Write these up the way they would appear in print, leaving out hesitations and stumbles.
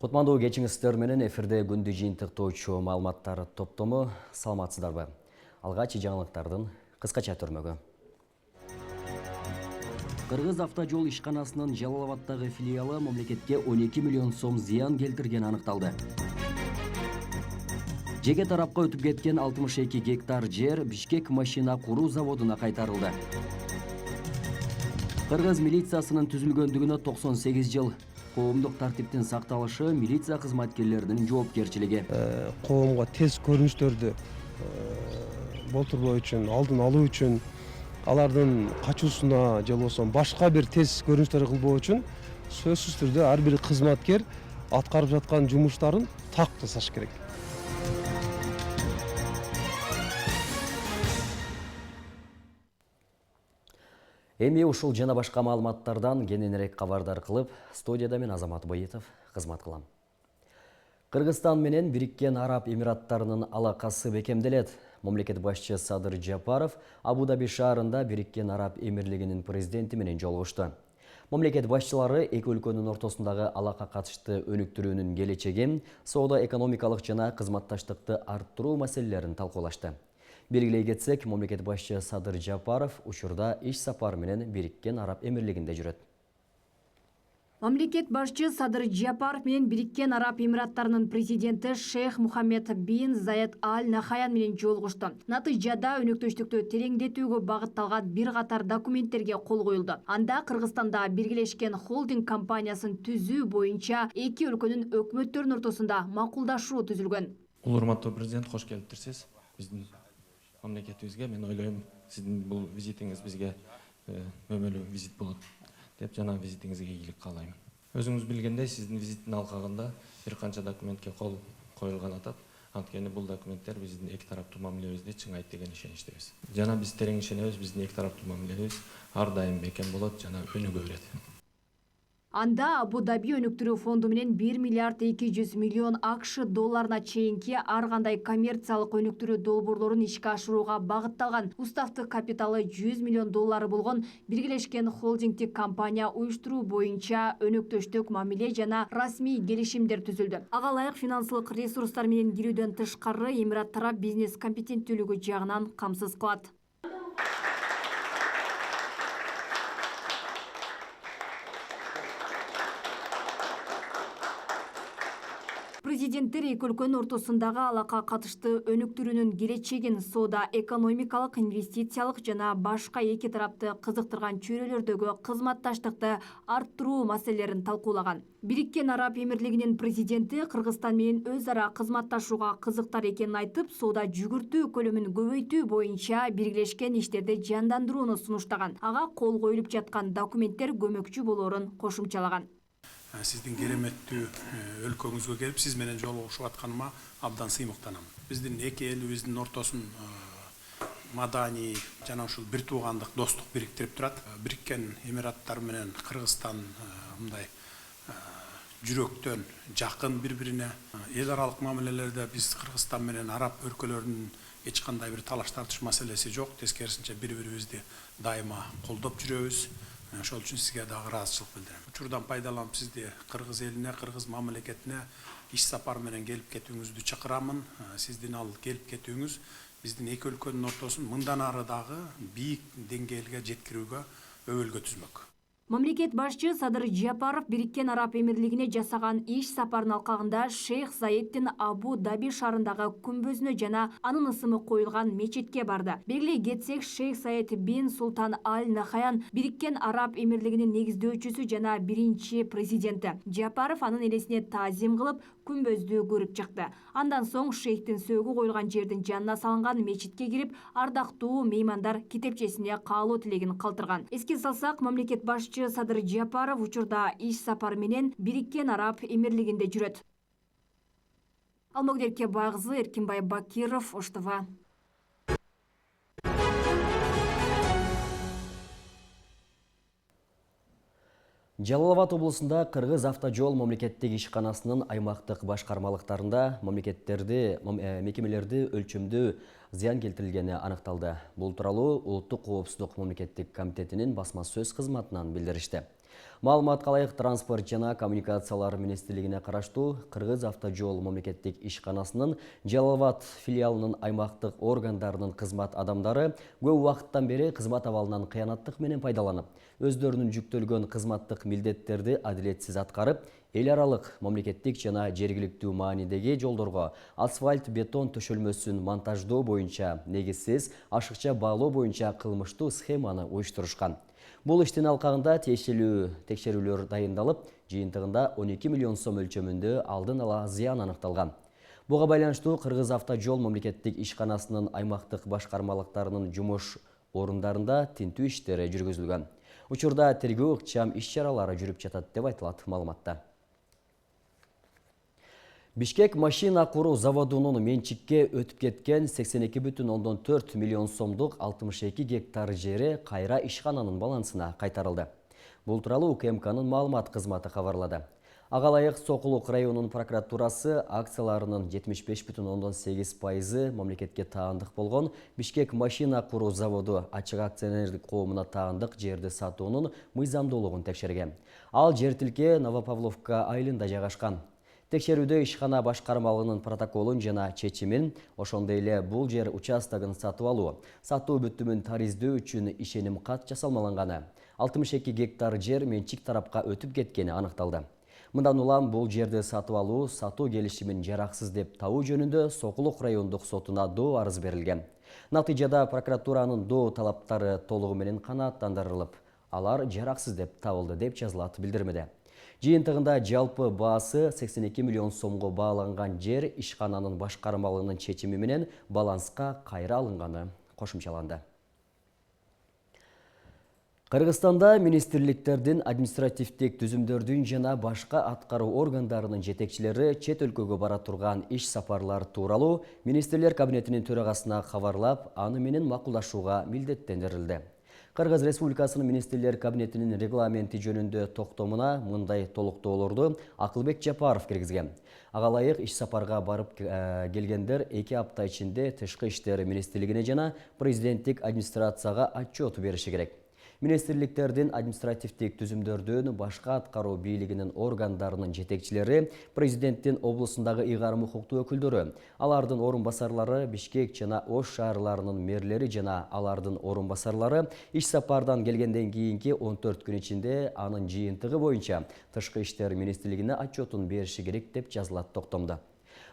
Кутмандуу кечиңиздер менен эфирде күндү жыйынтыктоочу маалыматтар топтому. Саламатсыздарбы? Алгач жаңылыктардын кыскача түрмөгү. Кыргыз автожол ишканасынын Жалал Абаддагы филиалы мамлекетке 12 миллион сом зыян келтиргени аныкталды. Жеке тарапка өтүп кеткен 62 гектар жер Бишкек машина куруу заводуна кайтарылды. Кыргыз милициясынын түзүлгөндүгүнө 98 жыл. Коомдук тартиптин сакталышы милиция кызматкерлеринин жоопкерчилиги. Коомго тез көрүнүштөрдү болтурбоо үчүн, алдын алуу үчүн, алардын качуусуна же болбосо башка бир тез көрүнүштөр кылбоо үчүн сөзсүз түрдө ар бир кызматкер аткарып жаткан жумуштарын так жасаш керек. Эми ушул жана башка маалыматтардан кененирээк кабардар кылып, студияда мен Азамат Байытов кызмат кылам. Кыргызстан менен Бириккен Араб Эмираттарынын алакасы бекемделет. Мамлекет башчы Садыр Жапаров Абу-Даби шаарында Бириккен Араб Эмирлигинин президенти менен жолугушту. Мамлекет башчылары эки өлкөнүн ортосундагы алака катышты өнүктүрүүнүн келечегин, соода-экономикалык жана кызматташтыкты арттыруу маселелерин талкуулашты. Белгилей кетсек, мамлекет башчы Садыр Жапаров учурда иш сапар менен Бириккен Араб Эмирлигинде жүрөт. Мамлекет башчы Садыр Жапаров менен Бириккен Араб Эмираттарынын президенти Шейх Мухаммед бин Заед Аль Нахаян менен жолугушту. Натыйжада өнөктөштүктү тереңдетүүгө багытталган бир катар документтерге кол коюлду. Анда Кыргызстанда Биргелешкен холдинг компаниясын түзүү боюнча эки өлкөнүн өкмөттөрүнүн ортосунда макулдашуу түзүлгөн. Урматтуу президент, кош келиптирсиз биздин мамлекетибизге. Мен ойлойм, сиздин бул визитиңиз бизге өмөлүү визит болот деп жана визитиңизге ийгилик каалайм. Өзүңүз билгендей, сиздин визиттин алкагында бир канча документке кол коюлган атат. Анткени бул документтер биздин эки тараптуу мамилебизди чыңайт деген ишеничтебиз. Жана биз терең ишенебиз, биздин эки тараптуу мамилебиз ар дайым бекем болот жана өнүгө берет. Анда Абу-Даби өнүктүрүү фонду менен 1 миллиард 200 миллион АКШ долларына чейинки ар кандай коммерциялык өнүктүрүү долбоорлорун ишке ашырууга багытталган уставтык капиталы 100 миллион доллары болгон Биргелешкен холдингдик компания уюштуруу боюнча өнөктөштүк мамиле жана расмий келишимдер түзүлдү. Ага ылайык финансылык ресурстар менен кирүүдөн тышкары Эмират тарап бизнес компетенттүүлүгү жагынан камсыз кылат. Президенттер эки өлкөнүн ортосундагы алака катышты өнүктүрүүнүн келечегин, соода-экономикалык, инвестициялык жана башка эки тарапты кызыктырган чөйрөлөрдөгү кызматташтыкты арттыруу маселелерин талкуулаган. Бириккен Араб Эмирлигинин президенти Кыргызстан менен өз ара кызматташууга кызыктар экенин айтып, соода жүгүртүү көлөмүн көбөйтүү боюнча биргелешкен иштерди жандандырууну сунуштаган. Ага кол коюлуп жаткан документтер көмөкчү болоорун кошумчалаган. Сиздин кереметтүү өлкөңүзгө келип, сиз менен жолугушуп атканыма абдан сыймыктанам. Биздин эки элибиздин ортосун маданий жана ушул бир туугандык достук бириктирип турат. Бириккен Эмираттар менен Кыргызстан мындай жүрөктөн жакын бири-бирине. Эл аралык мамилелерде биз Кыргызстан менен араб өлкөлөрүнүн эч кандай бир талаш тартыш маселеси жок. Тескерисинче бири-бирибизди дайыма колдоп жүрөбүз. Ошол үчүн сизге дагы ыраазычылык билдирем. Учурдан пайдаланып сизди кыргыз элине, кыргыз мамлекетине иш сапар менен келип кетүүңүздү чакырамын. Сиздин ал келип кетүүңүз биздин эки өлкөнүн ортосун мындан ары дагы бийик деңгээлге жеткирүүгө өбөлгө түзмөк. Мамлекет башчы Садыр Жапаров Бириккен Араб Эмирлигине жасаган иш сапарынын алкагында Шейх Заеддин Абу-Даби шаарындагы күмбөзүнө жана анын ысымы коюлган мечитке барды. Белгилей кетсек, Шейх Заед бин Султан Аль Нахаян Бириккен Араб Эмирлигинин негиздөөчүсү жана биринчи президенти. Жапаров анын элесине таазим кылып, күмбөздү көрүп чыкты. Андан соң шейхтин сөөгү коюлган жердин жанына салынган мечитке кирип, ардактуу меймандар китепчесине каалоо тилегин калтырган. Эске салсак, мамлекет башчы Садыр Жапаров учурда иш сапар менен Бириккен Араб Эмирлигинде жүрөт. Алмагерке Багызы, Эркинбай Бакиров, Ош ТВ. Жалал Абад облусунда Кыргыз автожол мамлекеттик ишканасынын аймактык башкармалыктарында мекемелерди өлчөмдүү зыян келтирилгени аныкталды. Бул тууралуу Улуттук коопсуздук мамлекеттик комитетинин басма сөз кызматынан билдиришти. Маалымат калайык транспорт жана коммуникациялар министрлигине караштуу Кыргыз автожол мамлекеттик ишканасынын Жалал Абад филиалынын аймактык органдарынын кызмат адамдары көп убакыттан бери кызмат абалынан кыянаттык менен пайдаланып, өздөрүнүн жүктөлгөн кызматтык милдеттерди адилетсиз аткарып, эл аралык мамлекеттик жана жергиликтүү маанидеги жолдорго асфальт бетон төшөлмөсүн монтаждоо боюнча негизсиз ашыкча баалоо боюнча кылмыштуу схеманы уюштурушкан. Бул иштин алкагында тиешелүү текшерүүлөр дайындалып, жыйынтыгында 12 миллион сом өлчөмүндө алдын ала зыян аныкталган. Буга байланыштуу Кыргыз автожол мамлекеттик ишканасынын аймактык башкармалыктарынын жумуш орундарында тинтүү иштери жүргүзүлгөн. Учурда тергөө ыкчам иш-чаралары жүрүп жатат деп айтылат маалыматта. Бишкек машина куруу заводунун менчикке өтүп кеткен 82,4 миллион сомдук 62 гектар жери кайра ишкананын балансына кайтарылды. Бул тууралуу УКМКнын маалымат кызматы кабарлады. Агалайык Сокулук районунун прокуратурасы акцияларынын 75,8% мамлекетке таандык болгон Бишкек машина куруу заводу ачык акционердик коомуна таандык жерди сатуунун мыйзамдуулугун текшерген. Ал жер тилке Новопавловка айылында жайгашкан. Текшерүүдө ишкана башкармалыгынын протоколун жана чечимин, ошондой эле бул жер участогун сатып алуу, сатуу бүтүмүн тариздөө үчүн ишеним кат жасалмаланганы, 62 гектар жер менчик тарапка өтүп кеткени аныкталды. Мындан улам бул жерди сатып алуу, сатуу келишимин жараксыз деп табуу жөнүндө Сокулук райондук сотуна доо арыз берилген. Натыйжада прокуратуранын доо талаптары толугу менен канааттандырылып, алар жараксыз деп табылды деп жазылат билдирмеде. Жыйынтыгында жалпы баасы 82 миллион сомго бааланган жер ишкананын башкармалыгынын чечими менен баланска кайра алынганы кошумчаланды. Кыргызстанда министрликтердин, административдик түзүмдөрдүн жана башка аткаруу органдарынын жетекчилери чет өлкөгө бара турган иш сапарлар тууралуу министрлер кабинетинин төрагасына кабарлап, аны менен макулдашууга милдеттендирилди. Кыргыз Республикасынын министрлер кабинетинин регламенти жөнүндө токтомуна мындай толуктоолорду Акылбек Жапаров киргизген. Агалайык иш сапарга барып келгендер 2 апта ичинде Тышкы иштер министрлигине жана президенттик администрацияга отчет бериши керек. Министрликтердин, административдик түзүмдөрдүн, башка аткаруу бийлигинин органдарынын жетекчилери, президенттин облусундагы ыйгарым укуктуу өкүлдөрү, алардын орун басарлары, Бишкек жана Ош шаарларынын мэрлери жана алардын орун басарлары иш сапардан келгенден кийинки 14 күн ичинде анын жыйынтыгы боюнча Тышкы иштер министрлигине отчетун бериши керек деп жазылат токтомдо.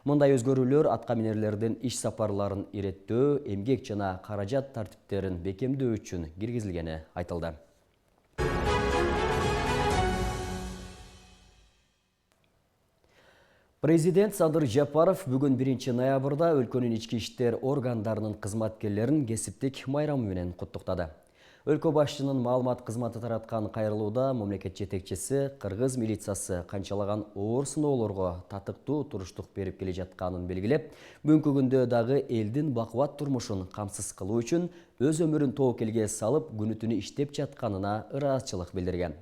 Мындай өзгөрүүлөр аткаминерлердин иш сапарларын иреттөө, эмгек жана каражат тартиптерин бекемдөө үчүн киргизилгени айтылды. Президент Садыр Жапаров бүгүн 1 ноябрда өлкөнүн ички иштер органдарынын кызматкерлерин кесиптик майрамы менен куттуктады. Өлкө башчынын маалымат кызматы тараткан кайрылууда мамлекет жетекчиси кыргыз милициясы канчалаган оор сыноолорго татыктуу туруштук берип келе жатканын белгилеп, бүгүнкү күндө дагы элдин бакубат турмушун камсыз кылуу үчүн өз өмүрүн тоокелге салып, күнү-түнү иштеп жатканына ыраазычылык билдирген.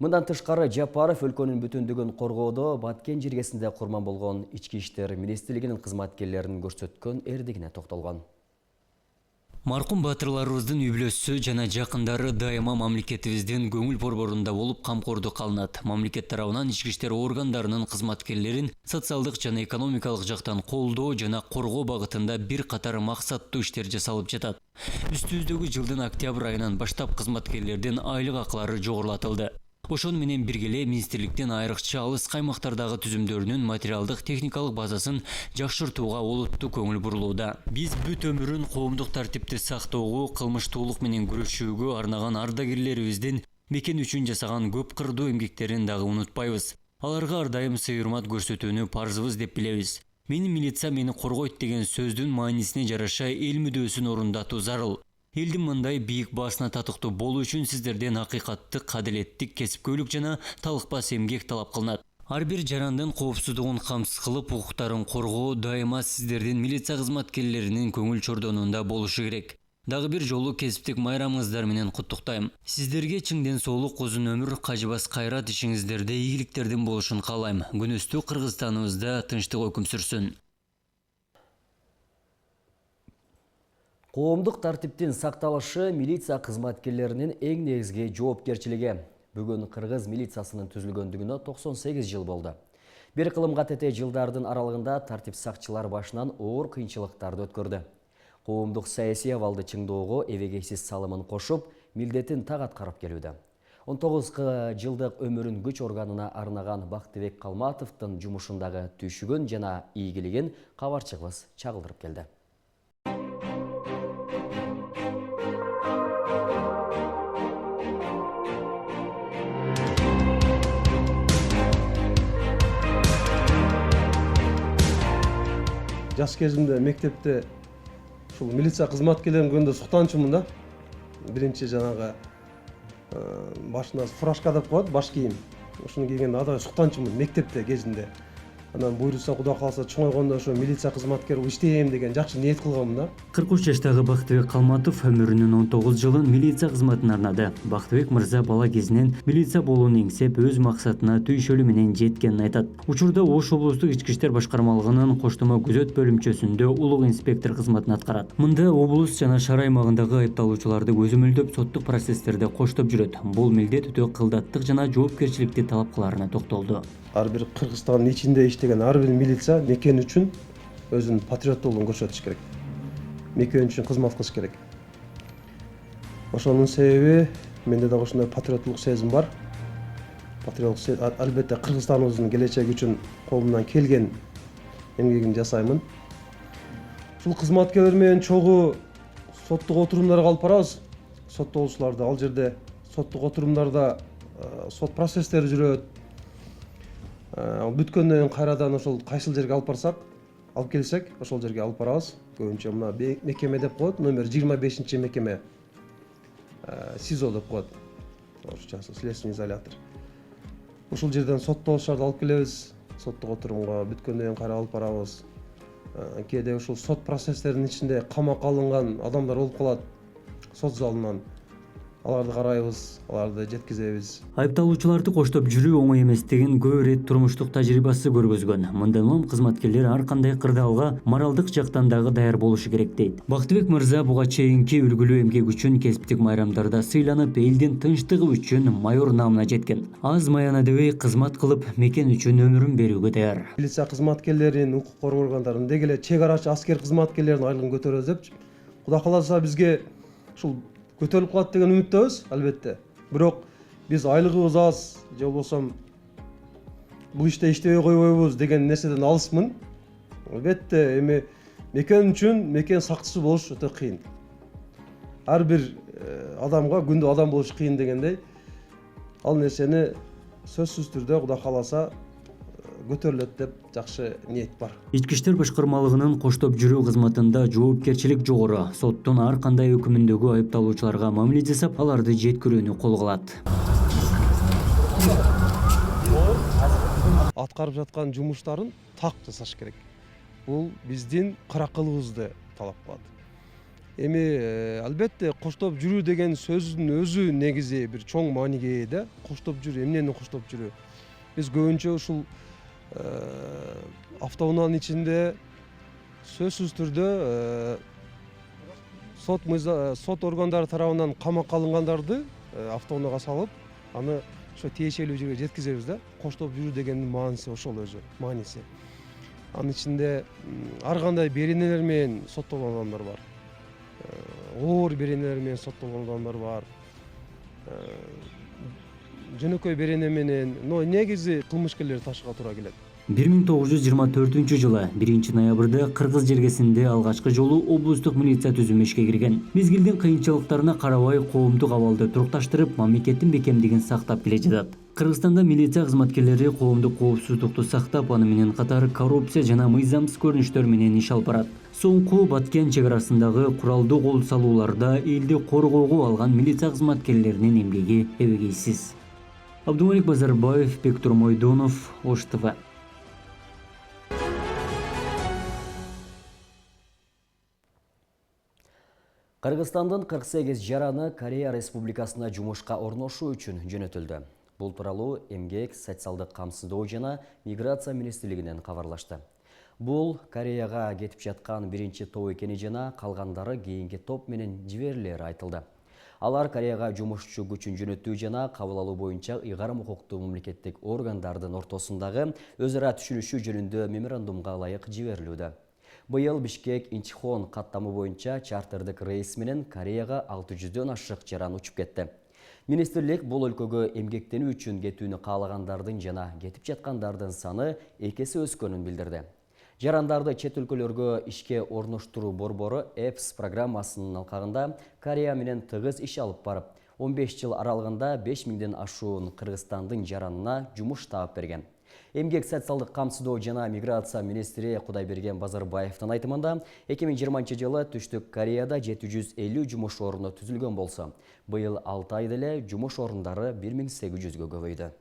Мындан тышкары Жапаров өлкөнүн бүтүндүгүн коргоодо Баткен жергесинде курман болгон ички иштер министрлигинин кызматкерлеринин көрсөткөн эрдигине токтолгон. Маркум батырларыбыздын үй-бүлөсү жана жакындары дайыма мамлекетибиздин көңүл борборунда болуп камкордук кылынат. Мамлекет тарабынан ички иштер органдарынын кызматкерлерин социалдык жана экономикалык жактан колдоо жана коргоо багытында бир катар максаттуу иштер жасалып жатат. Үстүбүздөгү жылдын октябрь айынан баштап кызматкерлердин айлык акылары жогорулатылды. Ошону менен бирге эле министрликтин айрыкча алыс каймактардагы түзүмдөрүнүн материалдык техникалык базасын жакшыртууга олуттуу көңүл бурулууда. Биз бүт өмүрүн коомдук тартипти сактоого, кылмыштуулук менен күрөшүүгө арнаган ардагерлерибиздин мекен үчүн жасаган көп кырдуу эмгектерин дагы унутпайбыз. Аларга ар дайым сый-урмат көрсөтүүнү парзыбыз деп билебиз. Менин милиция мени коргойт деген сөздүн маанисине жараша эл мүдөөсүн орундатуу зарыл. Элдин мындай бийик баасына татыктуу болуу үчүн сиздерден акыйкаттык, адилеттик, кесипкөйлүк жана талыкпас эмгек талап кылынат. Ар бир жарандын коопсуздугун камсыз кылып, укуктарын коргоо дайыма сиздердин милиция кызматкерлеринин көңүл чордонунда болушу керек. Дагы бир жолу кесиптик майрамыңыздар менен куттуктайм. Сиздерге чың ден соолук, узун өмүр, кажыбас кайрат ишиңиздерде ийгиликтердин болушун каалайм. Күнүстүү Кыргызстаныбызда тынчтык өкүм сүрсүн. Коомдук тартиптин сакталышы милиция кызматкерлеринин эң негизги жоопкерчилиги. Бүгін Кыргыз милициясынын түзүлгөндүгүнө 98 жыл болду. Бир кылымга тете жылдардын аралыгында тартип сакчылар башынан оор кыйынчылыктарды өткөрдү. Коомдук саясий абалды чыңдоого эбегейсиз салымын кошуп, милдетин так аткарып келүүдө. 19 жылдык өмүрүн күч органына арнаган Бактыбек Калматовдун жумушундагы түйшүгүн жана ийгилигин кабарчыбыз чагылдырып келди. Жаш кезимде мектепте ушул милиция кызматкерлеринин көбүндө суктанчумун да. Биринчи жанагы башына фуражка деп коет, баш кийим. Ушуну кийгенде адай суктанчумун мектепте кезинде. Анан буйруса Кудай кааласа чоңойгондо ошо милиция кызматкери болуп иштейм деген жакшы ниет кылганмын да. 43 жаштагы Бактыбек Калматов өмүрүнүн 19 жылын милиция кызматына арнады. Бактыбек мырза бала кезинен милиция болууну эңсеп, өз максатына түйшөлү менен жеткенин айтат. Учурда Ош облустук ички иштер башкармалыгынын коштомо күзөт бөлүмчөсүндө улук инспектор кызматын аткарат. Мында облус жана шаар аймагындагы айыпталуучуларды көзөмөлдөп, соттук процесстерди коштоп жүрөт. Бул милдет өтө кылдаттык жана жоопкерчиликти талап кыларына токтолду. Ар бир Кыргызстандын ичинде иштеген ар бир милиция мекен үчүн өзүнүн патриоттугун көрсөтүш керек. Мекен үчүн кызмат кылыш керек. Ошонун себеби менде дагы ушундай патриоттук сезим бар. Албетте Кыргызстаныбыздын келечеги үчүн колумдан келген эмгегимди жасаймын. Ушул кызматкерлер менен чогуу соттук отурумдарга алып барабыз. Соттолуучуларды ал жерде соттук отурумдарда сот процесстери жүрөт. Бүткөндөн кийин кайрадан ошол кайсыл жерге алып барсак, алып келсек, ошол жерге алып барабыз. Көбүнчө мына мекеме деп коет, номер 25 мекеме. СИЗО деп коет. Орусчасы следственный изолятор. Ушул жерден соттолуучуларды алып келебиз. Соттук отурумга бүткөндөн кийин кайра алып барабыз. Кээде ушул сот процесстеринин ичинде камакка алынган адамдар болуп калат. Сот залынан аларды карайбыз, аларды жеткизебиз. Айыпталуучуларды коштоп жүрүү оңой эместигин көп ирет турмуштук тажрыйбасы көргөзгөн. Мындан улам кызматкерлер ар кандай кырдаалга моралдык жактан дагы даяр болушу керек дейт. Бактыбек мырза буга чейинки үлгүлүү эмгек үчүн кесиптик майрамдарда сыйланып, элдин тынчтыгы үчүн майор наамына жеткен. Аз маяна дебей кызмат кылып, мекен үчүн өмүрүн берүүгө даяр. Милиция кызматкерлерин, укук коргоо органдарынын, деги эле чек арачы аскер кызматкерлеринин айлыгын көтөрөбүз деп, Кудай кааласа бизге ушул көтөрүлүп калат деген үмүттөбүз, албетте. Бирок биз айлыгыбыз аз, же болбосо бул иште иштебей койбойбуз деген нерседен алысмын. Албетте, эми мекен үчүн мекен сакчысы болуш өтө кыйын. Ар бир адамга күндө адам болуш кыйын дегендей, ал нерсени сөзсүз түрдө Кудай кааласа көтөрүлөт деп жакшы ниет бар. Ички иштер башкармалыгынын коштоп жүрүү кызматында жоопкерчилик жогору. Соттун ар кандай өкүмүндөгү айыпталуучуларга мамиле жасап, аларды жеткирүүнү колго алат. Аткарып жаткан жумуштарын так жасаш керек. Бул биздин каракылыбызды талап кылат. Эми албетте коштоп жүрүү деген сөздүн өзү негизи бир чоң мааниге ээ да. Коштоп жүрүү, эмнени коштоп жүрүү? Биз көбүнчө ушул автоунаанын ичинде сөзсүз түрдө сот органдары тарабынан камакка алынгандарды автоунаага салып, аны ошо тиешелүү жерге жеткизебиз да. Коштоп жүрүү дегендин мааниси ошол өзү, мааниси. Анын ичинде ар кандай беренелер менен соттолгон адамдар бар. Оор беренелер менен соттолгон адамдар бар. Жөнөкөй берене менен, негизи кылмышкерлерди ташыга туура келет. 1924 жылы 1 ноябрда Кыргыз жергесинде алгачкы жолу облустук милиция түзүмү ишке кирген. Мезгилдин кыйынчылыктарына карабай коомдук абалды турукташтырып, мамлекеттин бекемдигин сактап келе жатат. Кыргызстанда милиция кызматкерлери коомдук коопсуздукту сактап, аны менен катар коррупция жана мыйзамсыз көрүнүштөр менен иш алып барат. Соңку Баткен чек арасындагы куралдуу кол салууларда элди коргоого алган милиция кызматкерлеринин эмгеги эбегейсиз. Абдумалик Базарбаев, Бектур Мойдонов, Ош ТВ. Кыргызстандын 48 жараны Корея Республикасына жумушка орношуу үчүн жөнөтүлдү. Бул тууралуу Эмгек, социалдык камсыздоо жана миграция министрлигинен кабарлашты. Бул Кореяга кетип жаткан биринчи топ экени жана калгандары кийинки топ менен жиберилери айтылды. Алар Кореяга жумушчу күчүн жөнөтүү жана кабыл алуу боюнча ыйгарым укуктуу мамлекеттик органдардын ортосундагы өз ара түшүнүшүү жөнүндө меморандумга ылайык жиберилүүдө. Быйыл Бишкек Инчхон каттамы боюнча чартердик рейс менен Кореяга 600дөн ашык жаран учуп кетти. Министрлик бул өлкөгө эмгектенүү үчүн кетүүнү каалагандардын жана кетип жаткандардын саны 2 эсе өскөнүн билдирди. Жарандарды чет өлкөлөргө ишке орноштуруу борбору EPS программасынын алкагында Корея менен тыгыз иш алып барып, 15 жыл аралыгында 5000ден ашуун Кыргызстандын жаранына жумуш таап берген. Эмгек социалдык камсыздоо жана миграция министри Кудайберген Базарбаевдин айтымында 2020 жылы Түштүк Кореяда 750 жумуш орну түзүлгөн болсо, быйыл 6 айда эле жумуш орундары 1800гө көбөйдү.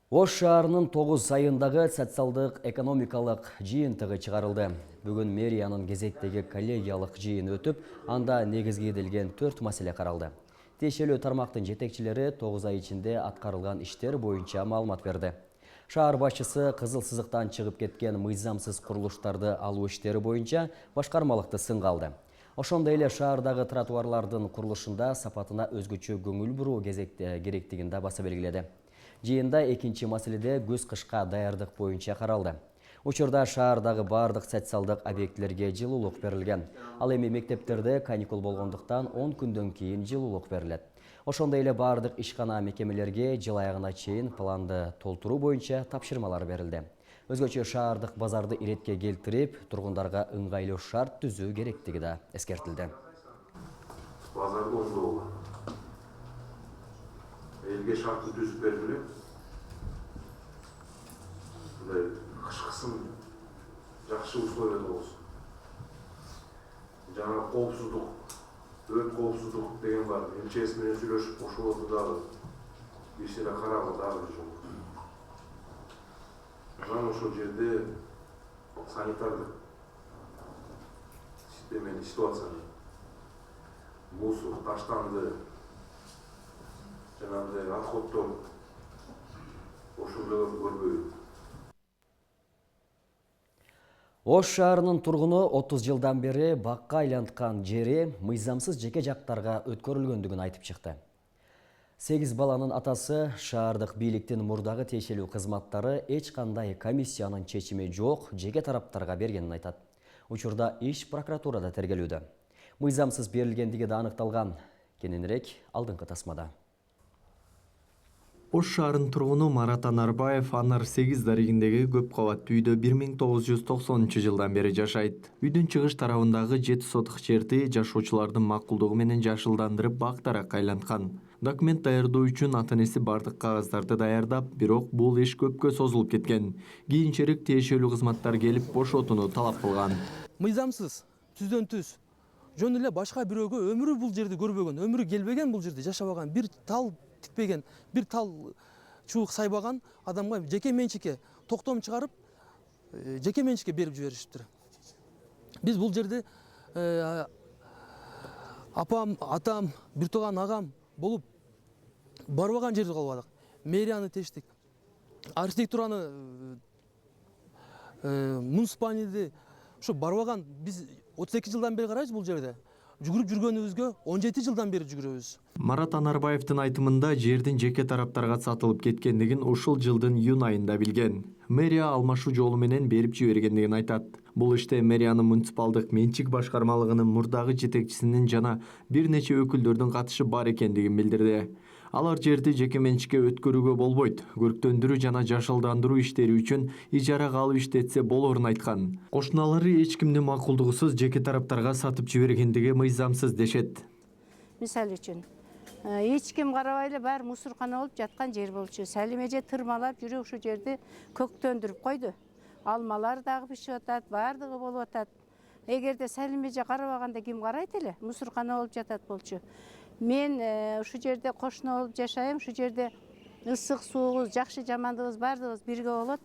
Ош шаарынын 9 айындагы социалдык экономикалык жыйынтыгы чыгарылды. Бүгүн мэриянын кезектеги коллегиялык жыйыны өтүп, анда негизги эделген 4 маселе каралды. Тиешелүү тармактын жетекчилери 9 ай ичинде аткарылган иштер боюнча маалымат берди. Шаар башчысы кызыл сызыктан чыгып кеткен мыйзамсыз курулуштарды алуу иштери боюнча башкармалыкты сынга алды. Ошондой эле шаардагы тротуарлардын курулушунда сапатына өзгөчө көңүл буруу керектигин да баса белгиледи. Жыйында экинчи маселеде көз-кышка даярдык боюнча каралды. Учурда шаардагы бардык социалдык объектилерге жылуулук берилген. Ал эми мектептерде каникул болгондуктан 10 күндөн кийин жылуулук берилет. Ошондой эле бардык ишкана мекемелерге жыл аягына чейин планды толтуруу боюнча тапшырмалар берилди. Өзгөчө шаардык базарды иретке келтирип, тургундарга ыңгайлуу шарт түзүү керектиги да эскертилди. Базарды оңдоо. Элге шартты түзүп берилип, кышкысын жакшы условияда болсун. Жана коопсуздук, өрт коопсуздук деген бар. МЧС менен сүйлөшүп, ошолорду дагы бирсине карагыла дагы бир жолу. Анан ошол жерде санитардык системени, ситуацияны, мусор, таштанды, жанагындай отходдор ошондойлорду көрбөйбүз. Ош шаарынын тургуну 30 жылдан бери бакка айланткан жери мыйзамсыз жеке жактарга өткөрүлгөндүгүн айтып чыкты. 8 баланын атасы шаардык бийликтин мурдагы тиешелүү кызматтары эч кандай комиссиянын чечими жок жеке тараптарга бергенин айтат. Учурда иш прокуратурада тергелүүдө. Мыйзамсыз берилгендиги да аныкталган. Кененирээк алдыңкы тасмада. Ош шаарынын тургуну Марат Анарбаев Анар 8 дарегиндеги көп кабаттуу үйдө 1990 жылдан бери жашайт. Үйдүн чыгыш тарабындагы 7 сотук жерди жашоочулардын макулдугу менен жашылдандырып бактарак айланткан. Документ даярдоо үчүн ата-энеси бардык кагаздарды даярдап, бирок бул иш көпкө созулуп кеткен. Кийинчерээк тиешелүү кызматтар келип бошотууну талап кылган. Мыйзамсыз, түздөн түз. Жөн эле башка бирөөгө өмүрү бул жерди көрбөгөн, өмүрү келбеген бул жерде жашабаган, бир тал тикпеген, бир тал чуук сайбаган адамга жеке менчикке токтом чыгарып, жеке менчикке берип жиберишиптир. Биз бул жерде апам, атам, бир тууган агам болуп барбаган жерде калбадык. Мэрияны тештик. Архитектураны, муниципалитети ошо барбаган биз 32 жылдан бери карайбыз бул жерде. Жүгүрүп жүргөнүбүзгө 17 жылдан бери жүгүрөбүз. Марат Анарбаевдин айтымында жердин жеке тараптарга сатылып кеткендигин ушул жылдын июнь айында билген. Мэрия алмашуу жолу менен берип жибергендигин айтат. Бул иште мэриянын муниципалдык менчик башкармалыгынын мурдагы жетекчисинин жана бир нече өкүлдөрдүн катышы бар экендигин билдирди. Алар жерди жеке менчикке өткөрүүгө болбойт. Көрктөндүрүү жана жашылдандыруу иштери үчүн ижарага алып иштетсе болорун айткан. Кошуналары эч кимдин макулдугусуз жеке тараптарга сатып жибергендиги мыйзамсыз дешет. Мисалы үчүн, эч ким карабай эле баары мусоркана болуп жаткан жер болчу. Салим эже тырмалап жүрүп ушул жерди көктөндүрүп койду. Алмалар дагы бишип атат, баардыгы болуп атат. Эгерде Салим эже карабаганда ким карайт эле? Мусоркана болуп жатат болчу. Мен ушул жерде кошуна болуп жашайм, ушул жерде ысык суубуз, жакшы жамандыгыбыз баардыгыбыз бирге болот.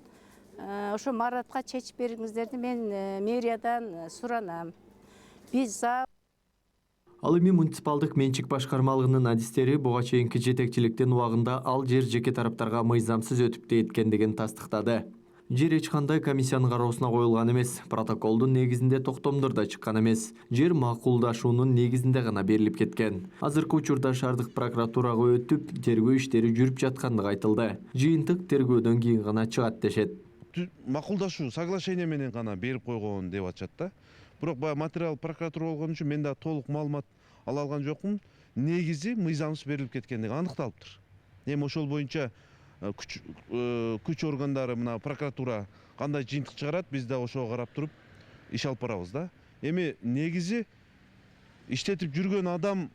Ошо Маратка чечип бериңиздерди мен мэриядан суранам. Биз Ал эми муниципалдык менчик башкармалыгынын адистери буга чейинки жетекчиликтин убагында ал жер жеке тараптарга мыйзамсыз өтүп кеткендигин тастыктады. Жер эч кандай комиссиянын кароосуна коюлган эмес. Протоколдун негизинде токтомдор да чыккан эмес. Жер макулдашуунун негизинде гана берилип кеткен. Азыркы учурда шаардык прокуратурага өтүп, тергөө иштери жүрүп жаткандыгы айтылды. Жыйынтык тергөөдөн кийин гана чыгат дешет. Макулдашуу соглашение менен гана берип койгон деп атышат да. Бирок баягы материал прокуратура болгон үчүн мен да толук маалымат ала алган жокмун. Негизи мыйзамсыз берилип кеткендиги аныкталыптыр. Эми ошол боюнча күч органдары мына прокуратура кандай жыйынтык чыгарат, биз да ошого карап туруп иш алып барабыз да. Эми негизи иштетип жүргөн адам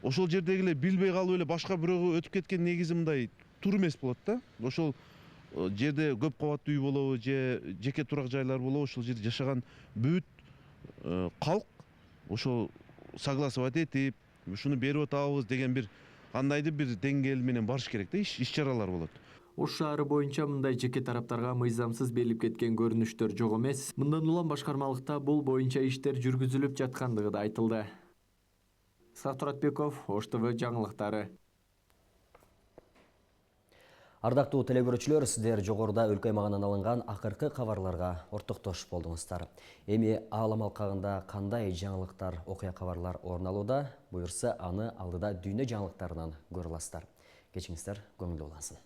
ошол жердеги эле билбей калып эле башка бирөөгө өтүп кеткен негизи мындай туура эмес болот да. Ошол жерде көп кабаттуу үй болобу же жеке турак жайлар болобу, ошол жерде жашаган бүт калк ошол согласовать этип ушуну берип атабыз деген бир кандайдыр бир деңгээл менен барыш керек да, иш чаралар болот. Ош шаары боюнча мындай жеке тараптарга мыйзамсыз берилип кеткен көрүнүштөр жок эмес. Мындан улам башкармалыкта бул боюнча иштер жүргүзүлүп жаткандыгы да айтылды. Сатуратбеков, Ош ТВ жаңылыктары. Ардактуу телекөрүүчүлөр, сиздер жогоруда өлкө аймагынан алынган акыркы кабарларга ортоктош болдуңуздар. Эми аалам алкагында кандай жаңылыктар, окуя кабарлар орун алууда, буюрса аны алдыда дүйнө жаңылыктарынан көрө аласыздар. Кечиңиздер көңүлдүү улансын.